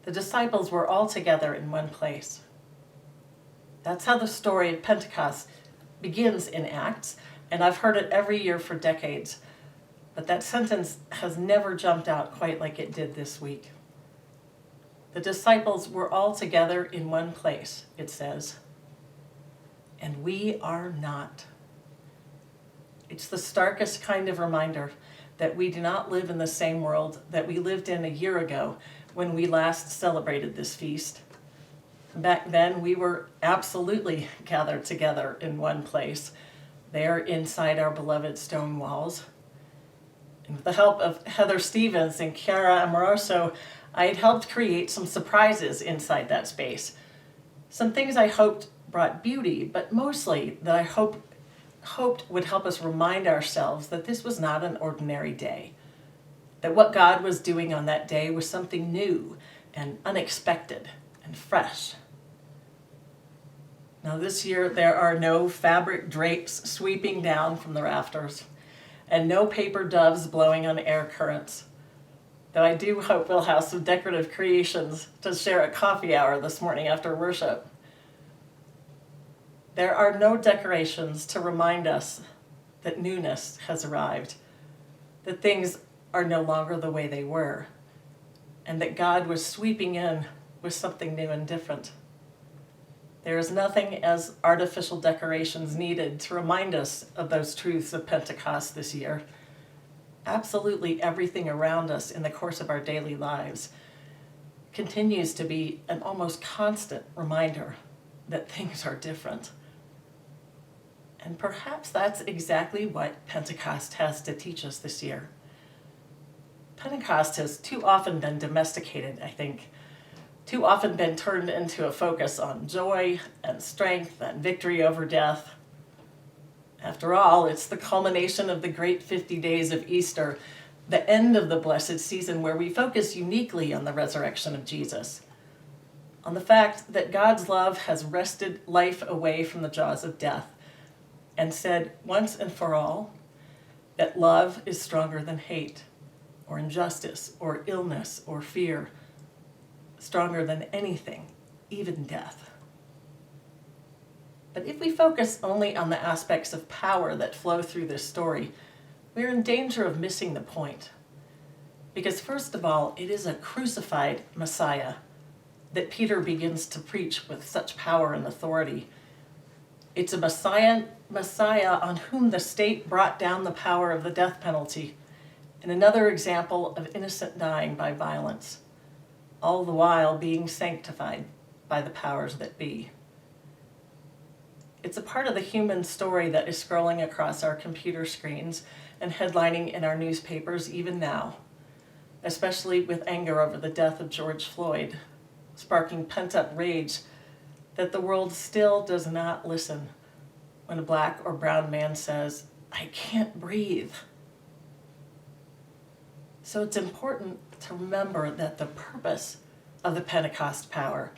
The disciples were all together in one place. That's how the story of Pentecost begins in Acts, and I've heard it every year for decades. But that sentence has never jumped out quite like it did this week. The disciples were all together in one place, it says. And we are not. It's the starkest kind of reminder that we do not live in the same world that we lived in a year ago when we last celebrated this feast. Back then, we were absolutely gathered together in one place, there inside our beloved stone walls. And with the help of Heather Stevens and Chiara Amoroso, I had helped create some surprises inside that space. Some things I hoped brought beauty, but mostly that I hoped would help us remind ourselves that this was not an ordinary day, that what God was doing on that day was something new and unexpected and fresh. Now this year there are no fabric drapes sweeping down from the rafters and no paper doves blowing on air currents, though I do hope we'll have some decorative creations to share at coffee hour this morning after worship. There are no decorations to remind us that newness has arrived, that things are no longer the way they were, and that God was sweeping in with something new and different. There is nothing as artificial decorations needed to remind us of those truths of Pentecost this year. Absolutely everything around us in the course of our daily lives continues to be an almost constant reminder that things are different. And perhaps that's exactly what Pentecost has to teach us this year. Pentecost has too often been domesticated, I think. Too often been turned into a focus on joy and strength and victory over death. After all, it's the culmination of the great 50 days of Easter, the end of the blessed season where we focus uniquely on the resurrection of Jesus, on the fact that God's love has wrested life away from the jaws of death and said once and for all that love is stronger than hate or injustice or illness or fear, stronger than anything, even death. But if we focus only on the aspects of power that flow through this story, we're in danger of missing the point. Because first of all, it is a crucified Messiah that Peter begins to preach with such power and authority. It's a Messiah on whom the state brought down the power of the death penalty, and another example of innocent dying by violence, all the while being sanctified by the powers that be. It's a part of the human story that is scrolling across our computer screens and headlining in our newspapers even now, especially with anger over the death of George Floyd, sparking pent-up rage that the world still does not listen when a black or brown man says, "I can't breathe." So it's important to remember that the purpose of the Pentecost power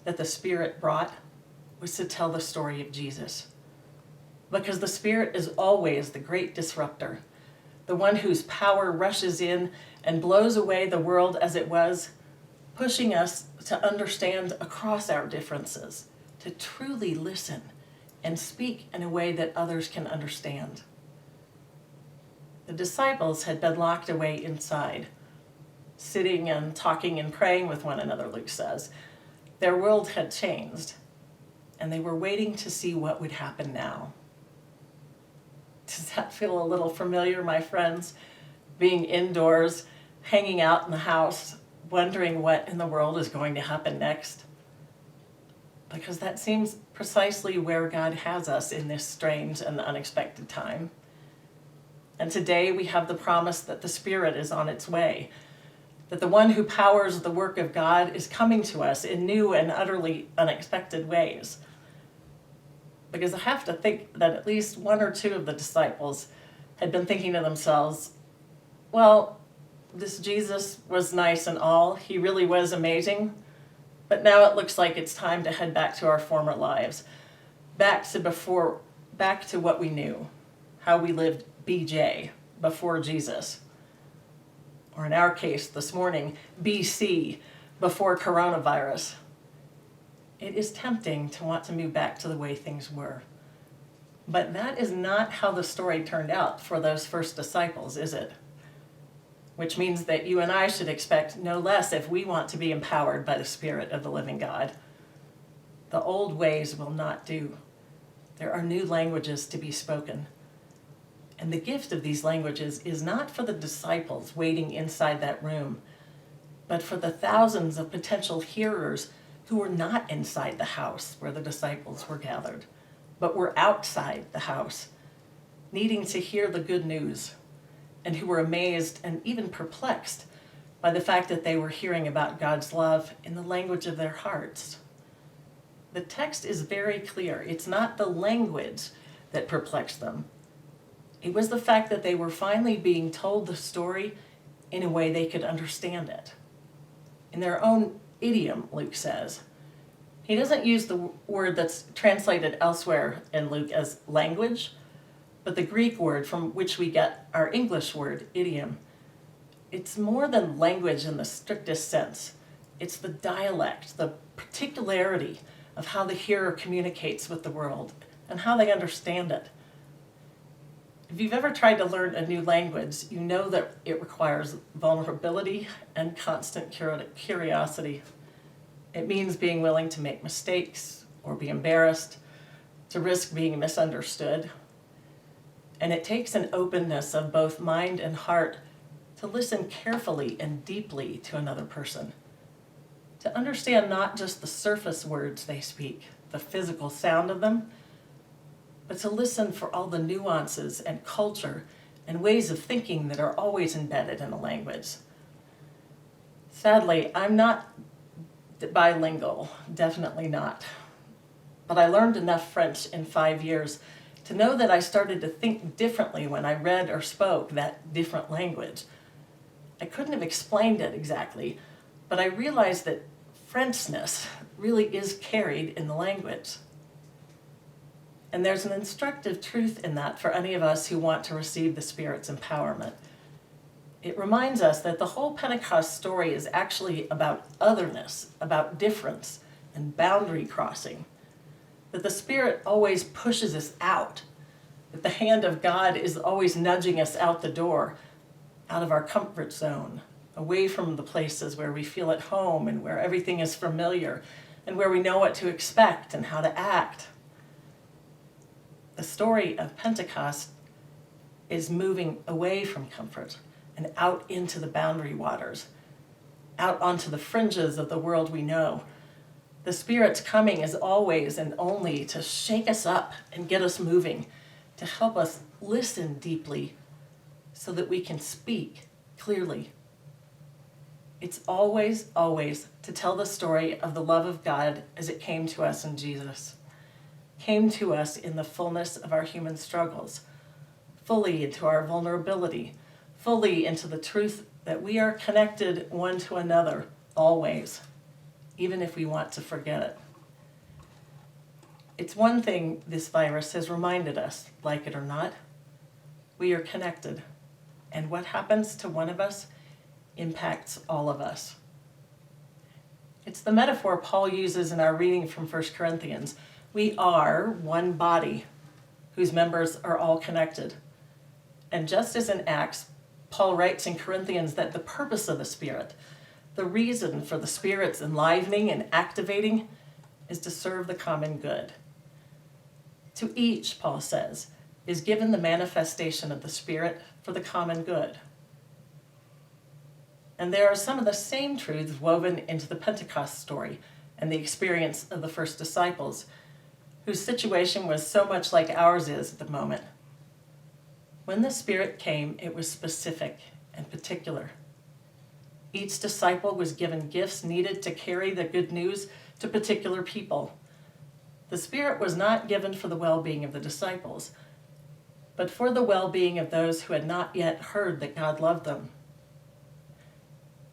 that the Spirit brought was to tell the story of Jesus. Because the Spirit is always the great disruptor, the one whose power rushes in and blows away the world as it was, pushing us to understand across our differences, to truly listen and speak in a way that others can understand. The disciples had been locked away inside, sitting and talking and praying with one another, Luke says. Their world had changed, and they were waiting to see what would happen now. Does that feel a little familiar, my friends? Being indoors, hanging out in the house, wondering what in the world is going to happen next? Because that seems precisely where God has us in this strange and unexpected time. And today we have the promise that the Spirit is on its way, that the one who powers the work of God is coming to us in new and utterly unexpected ways. Because I have to think that at least one or two of the disciples had been thinking to themselves, well, this Jesus was nice and all, he really was amazing, but now it looks like it's time to head back to our former lives, back to what we knew, how we lived BJ, before Jesus. Or in our case this morning, BC, before coronavirus. It is tempting to want to move back to the way things were. But that is not how the story turned out for those first disciples, is it? Which means that you and I should expect no less if we want to be empowered by the Spirit of the living God. The old ways will not do. There are new languages to be spoken. And the gift of these languages is not for the disciples waiting inside that room, but for the thousands of potential hearers who were not inside the house where the disciples were gathered, but were outside the house, needing to hear the good news, and who were amazed and even perplexed by the fact that they were hearing about God's love in the language of their hearts. The text is very clear. It's not the language that perplexed them. It was the fact that they were finally being told the story in a way they could understand it. In their own idiom, Luke says. He doesn't use the word that's translated elsewhere in Luke as language, but the Greek word from which we get our English word, idiom. It's more than language in the strictest sense. It's the dialect, the particularity of how the hearer communicates with the world and how they understand it. If you've ever tried to learn a new language, you know that it requires vulnerability and constant curiosity. It means being willing to make mistakes or be embarrassed, to risk being misunderstood. And it takes an openness of both mind and heart to listen carefully and deeply to another person, to understand not just the surface words they speak, the physical sound of them, but to listen for all the nuances and culture and ways of thinking that are always embedded in a language. Sadly, I'm not bilingual, definitely not. But I learned enough French in 5 years to know that I started to think differently when I read or spoke that different language. I couldn't have explained it exactly, but I realized that Frenchness really is carried in the language. And there's an instructive truth in that for any of us who want to receive the Spirit's empowerment. It reminds us that the whole Pentecost story is actually about otherness, about difference, and boundary crossing. That the Spirit always pushes us out, that the hand of God is always nudging us out the door, out of our comfort zone, away from the places where we feel at home and where everything is familiar and where we know what to expect and how to act. The story of Pentecost is moving away from comfort and out into the boundary waters, out onto the fringes of the world we know. The Spirit's coming is always and only to shake us up and get us moving, to help us listen deeply so that we can speak clearly. It's always, always to tell the story of the love of God as it came to us in Jesus. Came to us in the fullness of our human struggles, fully into our vulnerability, fully into the truth that we are connected one to another always, even if we want to forget it. It's one thing this virus has reminded us, like it or not, we are connected, and what happens to one of us impacts all of us. It's the metaphor Paul uses in our reading from 1 Corinthians. We are one body whose members are all connected. And just as in Acts, Paul writes in Corinthians that the purpose of the Spirit, the reason for the Spirit's enlivening and activating, is to serve the common good. To each, Paul says, is given the manifestation of the Spirit for the common good. And there are some of the same truths woven into the Pentecost story and the experience of the first disciples, whose situation was so much like ours is at the moment. When the Spirit came, it was specific and particular. Each disciple was given gifts needed to carry the good news to particular people. The Spirit was not given for the well-being of the disciples, but for the well-being of those who had not yet heard that God loved them.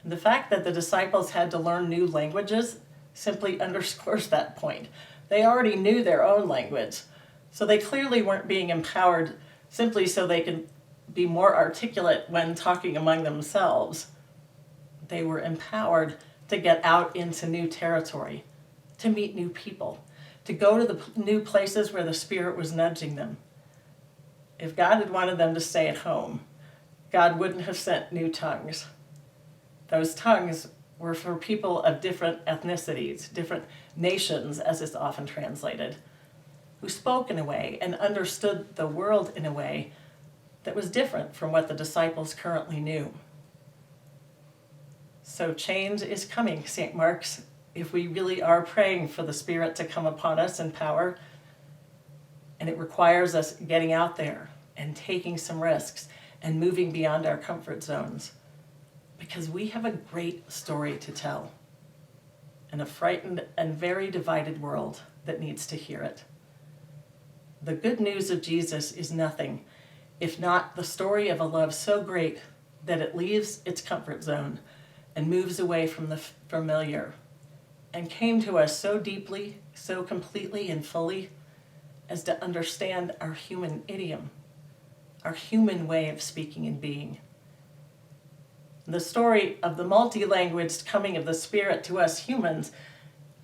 And the fact that the disciples had to learn new languages simply underscores that point. They already knew their own language, so they clearly weren't being empowered simply so they could be more articulate when talking among themselves. They were empowered to get out into new territory, to meet new people, to go to the new places where the Spirit was nudging them. If God had wanted them to stay at home, God wouldn't have sent new tongues. Those tongues were for people of different ethnicities, different nations, as it's often translated, who spoke in a way and understood the world in a way that was different from what the disciples currently knew. So change is coming, St. Mark's, if we really are praying for the Spirit to come upon us in power. And it requires us getting out there and taking some risks and moving beyond our comfort zones. Because we have a great story to tell in a frightened and very divided world that needs to hear it. The good news of Jesus is nothing if not the story of a love so great that it leaves its comfort zone and moves away from the familiar and came to us so deeply, so completely and fully as to understand our human idiom, our human way of speaking and being. The story of the multi-languaged coming of the Spirit to us humans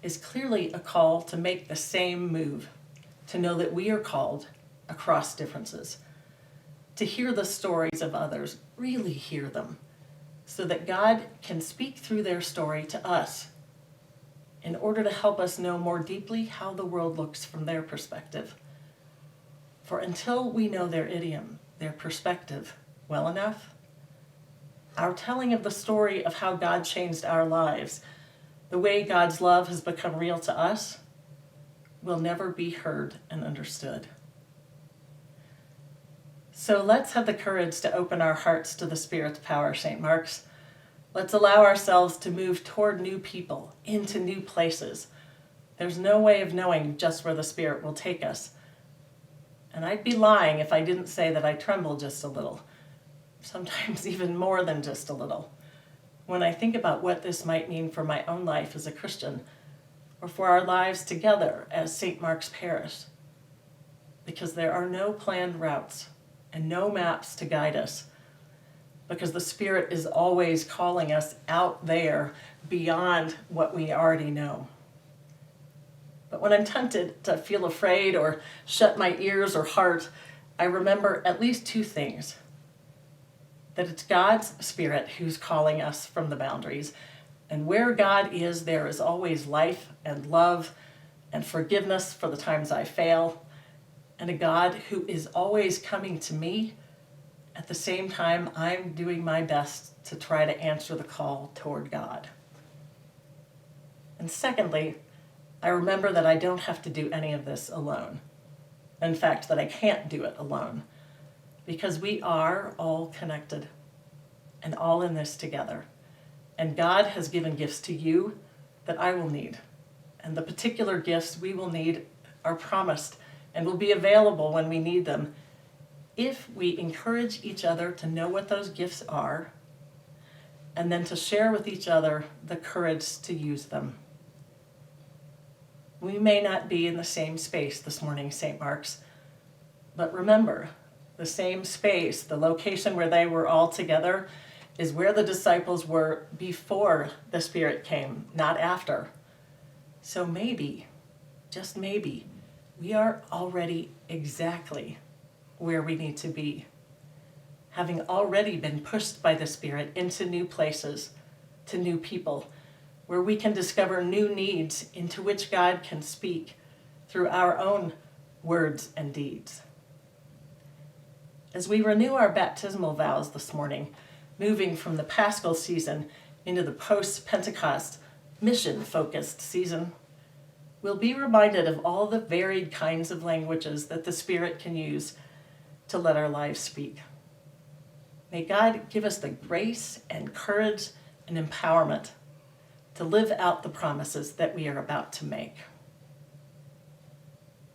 is clearly a call to make the same move, to know that we are called across differences, to hear the stories of others, really hear them, so that God can speak through their story to us in order to help us know more deeply how the world looks from their perspective. For until we know their idiom, their perspective, well enough, our telling of the story of how God changed our lives, the way God's love has become real to us, will never be heard and understood. So let's have the courage to open our hearts to the Spirit's power, St. Mark's. Let's allow ourselves to move toward new people, into new places. There's no way of knowing just where the Spirit will take us. And I'd be lying if I didn't say that I tremble just a little, sometimes even more than just a little, when I think about what this might mean for my own life as a Christian, or for our lives together as St. Mark's Parish. Because there are no planned routes and no maps to guide us, because the Spirit is always calling us out there beyond what we already know. But when I'm tempted to feel afraid or shut my ears or heart, I remember at least two things. That it's God's Spirit who's calling us from the boundaries. And where God is, there is always life and love and forgiveness for the times I fail. And a God who is always coming to me at the same time I'm doing my best to try to answer the call toward God. And secondly, I remember that I don't have to do any of this alone. In fact, that I can't do it alone. Because we are all connected and all in this together. And God has given gifts to you that I will need. And the particular gifts we will need are promised and will be available when we need them if we encourage each other to know what those gifts are and then to share with each other the courage to use them. We may not be in the same space this morning, St. Mark's, but remember, the same space, the location where they were all together, is where the disciples were before the Spirit came, not after. So maybe, just maybe, we are already exactly where we need to be, having already been pushed by the Spirit into new places, to new people, where we can discover new needs into which God can speak through our own words and deeds. As we renew our baptismal vows this morning, moving from the Paschal season into the post-Pentecost mission-focused season, we'll be reminded of all the varied kinds of languages that the Spirit can use to let our lives speak. May God give us the grace and courage and empowerment to live out the promises that we are about to make.